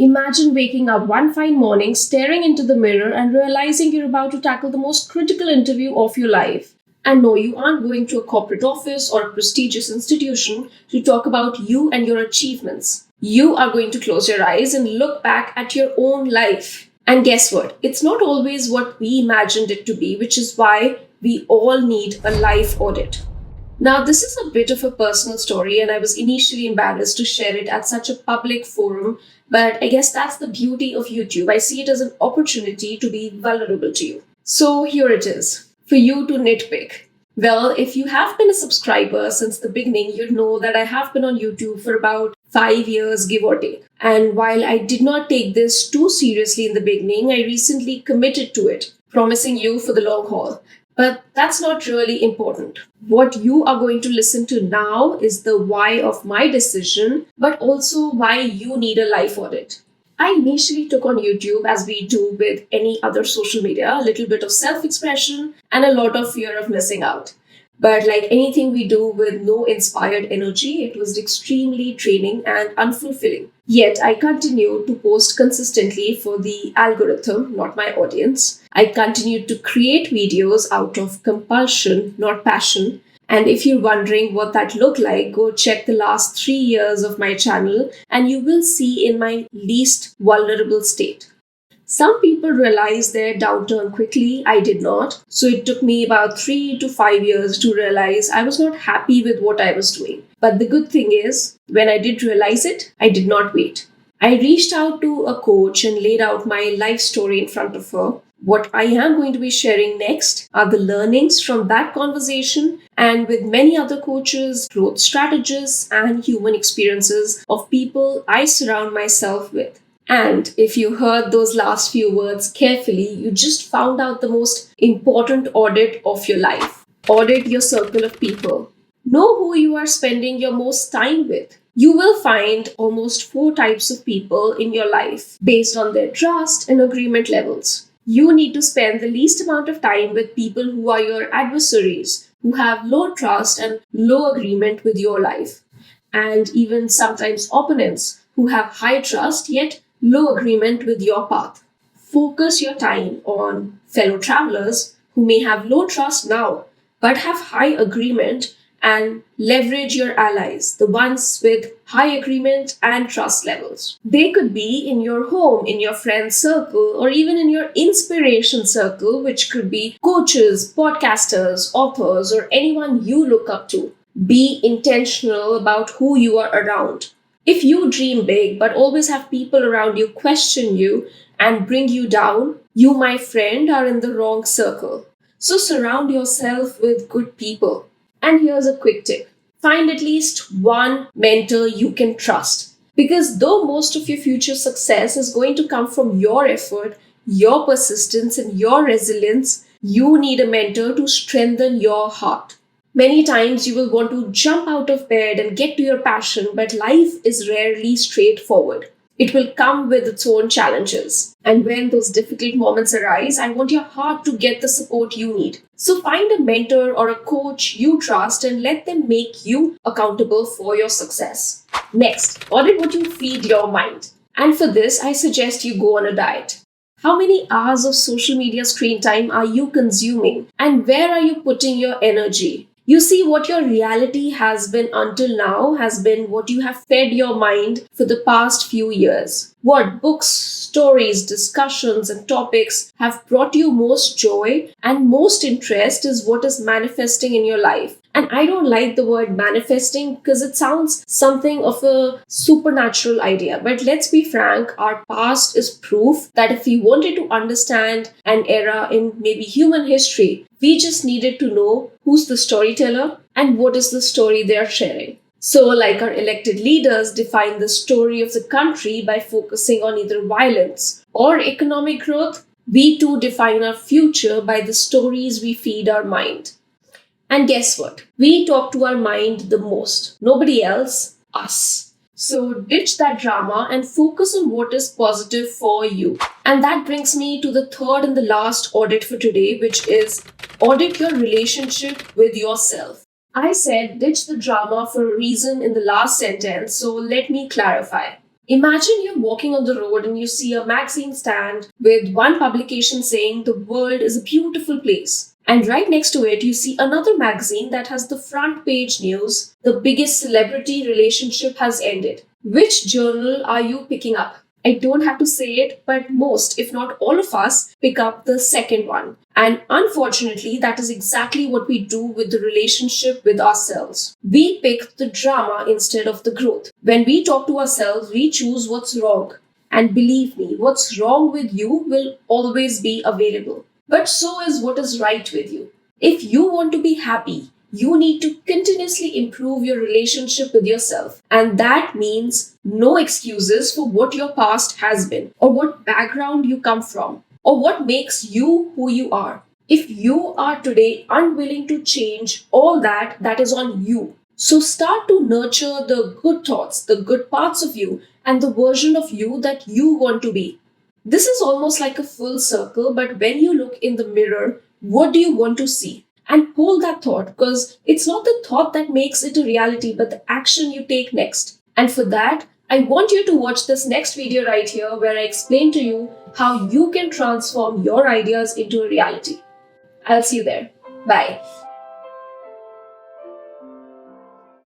Imagine waking up one fine morning, staring into the mirror, and realizing you're about to tackle the most critical interview of your life. And no, you aren't going to a corporate office or a prestigious institution to talk about you and your achievements. You are going to close your eyes and look back at your own life. And guess what? It's not always what we imagined it to be, which is why we all need a life audit. Now, this is a bit of a personal story, and I was initially embarrassed to share it at such a public forum, but I guess that's the beauty of YouTube. I see it as an opportunity to be vulnerable to you. So, here it is for you to nitpick. Well, if you have been a subscriber since the beginning, you know that I have been on YouTube for about 5 years, give or take. And while I did not take this too seriously in the beginning, I recently committed to it, promising you for the long haul. But that's not really important. What you are going to listen to now is the why of my decision, but also why you need a life audit. I initially took on YouTube, as we do with any other social media, a little bit of self-expression and a lot of fear of missing out. But like anything we do with no inspired energy, it was extremely draining and unfulfilling. Yet I continued to post consistently for the algorithm, not my audience. I continued to create videos out of compulsion, not passion. And if you're wondering what that looked like, go check the last 3 years of my channel and you will see in my least vulnerable state. Some people realize their downturn quickly. I did not. So it took me about 3 to 5 years to realize I was not happy with what I was doing. But the good thing is, when I did realize it, I did not wait. I reached out to a coach and laid out my life story in front of her. What I am going to be sharing next are the learnings from that conversation and with many other coaches, growth strategists, and human experiences of people I surround myself with. And if you heard those last few words carefully, you just found out the most important audit of your life. Audit your circle of people. Know who you are spending your most time with. You will find almost 4 types of people in your life based on their trust and agreement levels. You need to spend the least amount of time with people who are your adversaries, who have low trust and low agreement with your life, and even sometimes opponents who have high trust yet low agreement with your path. Focus your time on fellow travelers who may have low trust now but have high agreement, and leverage your allies, the ones with high agreement and trust levels. They could be in your home, in your friend circle, or even in your inspiration circle, which could be coaches, podcasters, authors, or anyone you look up to. Be intentional about who you are around. If you dream big but always have people around you question you and bring you down, you, my friend, are in the wrong circle. So surround yourself with good people. And here's a quick tip. Find at least one mentor you can trust. Because though most of your future success is going to come from your effort, your persistence, and your resilience, you need a mentor to strengthen your heart. Many times you will want to jump out of bed and get to your passion, but life is rarely straightforward. It will come with its own challenges. And when those difficult moments arise, I want your heart to get the support you need. So find a mentor or a coach you trust and let them make you accountable for your success. Next, audit what you feed your mind. And for this, I suggest you go on a diet. How many hours of social media screen time are you consuming? And where are you putting your energy? You see, what your reality has been until now has been what you have fed your mind for the past few years. What books, stories, discussions, and topics have brought you most joy and most interest is what is manifesting in your life. And I don't like the word manifesting because it sounds something of a supernatural idea. But let's be frank, our past is proof that if we wanted to understand an era in maybe human history, we just needed to know who's the storyteller and what is the story they are sharing. So, like our elected leaders define the story of the country by focusing on either violence or economic growth, we too define our future by the stories we feed our mind. And guess what? We talk to our mind the most. Nobody else, us. So ditch that drama and focus on what is positive for you. And that brings me to the third and the last audit for today, which is audit your relationship with yourself. I said ditch the drama for a reason in the last sentence, so let me clarify. Imagine you're walking on the road and you see a magazine stand with one publication saying the world is a beautiful place. And right next to it, you see another magazine that has the front page news: the biggest celebrity relationship has ended. Which journal are you picking up? I don't have to say it, but most, if not all of us, pick up the second one. And unfortunately, that is exactly what we do with the relationship with ourselves. We pick the drama instead of the growth. When we talk to ourselves, we choose what's wrong. And believe me, what's wrong with you will always be available. But so is what is right with you. If you want to be happy, you need to continuously improve your relationship with yourself. And that means no excuses for what your past has been, or what background you come from, or what makes you who you are. If you are today unwilling to change all that, that is on you. So start to nurture the good thoughts, the good parts of you, and the version of you that you want to be. This is almost like a full circle, but when you look in the mirror, what do you want to see? And hold that thought, because it's not the thought that makes it a reality, but the action you take next. And for that, I want you to watch this next video right here where I explain to you how you can transform your ideas into a reality. I'll see you there. Bye.